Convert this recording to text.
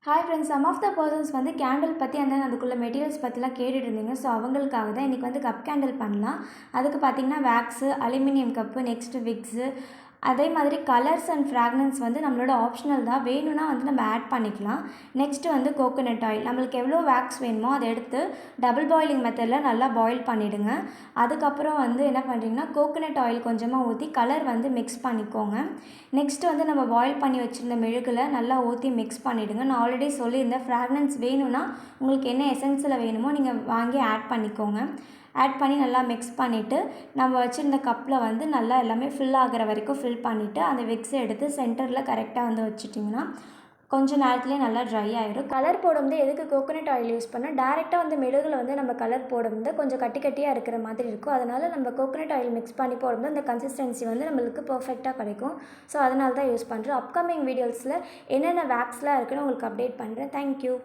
Hi friends, some of the persons வந்து candle பற்றி அதுக்குள்ள மெட்டீரியல்ஸ் பற்றிலாம் கேட்டுட்டு இருந்தீங்க. ஸோ அவங்களுக்காக தான் இன்றைக்கி வந்து கப் கேண்டில் பண்ணலாம். அதுக்கு பார்த்திங்கன்னா wax, aluminium cup, next VIX, அதே மாதிரி கலர்ஸ் அண்ட் ஃப்ராக்ரன்ஸ் வந்து நம்மளோட ஆப்ஷனல் தான். வேணும்னா வந்து நம்ம ஆட் பண்ணிக்கலாம். நெக்ஸ்ட்டு வந்து கோகோனட் ஆயில். நம்மளுக்கு எவ்வளோ வேக்ஸ் வேணுமோ அதை எடுத்து டபுள் பாயிலிங் மெத்தடில் நல்லா பாயில் பண்ணிவிடுங்க. அதுக்கப்புறம் வந்து என்ன பண்ணுறீங்கன்னா கோகோனட் ஆயில் கொஞ்சமாக ஊற்றி கலர் வந்து மிக்ஸ் பண்ணிக்கோங்க. நெக்ஸ்ட்டு வந்து நம்ம பாயில் பண்ணி வச்சுருந்த மெழுகில் நல்லா ஊற்றி மிக்ஸ் பண்ணிவிடுங்க. நான் ஆல்ரெடி சொல்லியிருந்தேன், ஃப்ராக்ரன்ஸ் வேணும்னா உங்களுக்கு என்ன எசன்ஸில் வேணுமோ நீங்கள் வாங்கி ஆட் பண்ணிக்கோங்க. ஆட் பண்ணி நல்லா மிக்ஸ் பண்ணிவிட்டு நம்ம வச்சுருந்த கப்பில் வந்து நல்லா எல்லாமே ஃபில் ஆகிற வரைக்கும் ஃபில் பண்ணிவிட்டு அந்த விக்ஸை எடுத்து சென்டரில் கரெக்டாக வந்து வச்சுட்டிங்கன்னா கொஞ்சம் நேரத்துலேயே நல்லா ட்ரை ஆகிடும். கலர் போடும்போது எதுக்கு கோகோனட் ஆயில் யூஸ் பண்ணால் டேரெக்டாக வந்து மெழுகில் வந்து நம்ம கலர் போடும்போது கொஞ்சம் கட்டி கட்டியாக இருக்கிற மாதிரி இருக்கும். அதனால் நம்ம கோகோனட் ஆயில் மிக்ஸ் பண்ணி போடும்போது அந்த கன்சிஸ்டன்சி வந்து நம்மளுக்கு பர்ஃபெக்டாக கிடைக்கும். ஸோ அதனால தான் யூஸ் பண்ணுறேன். அப்கமிங் வீடியோஸில் என்னென்ன வேக்ஸ்லாம் இருக்குன்னு உங்களுக்கு அப்டேட் பண்ணுறேன். தேங்க்யூ.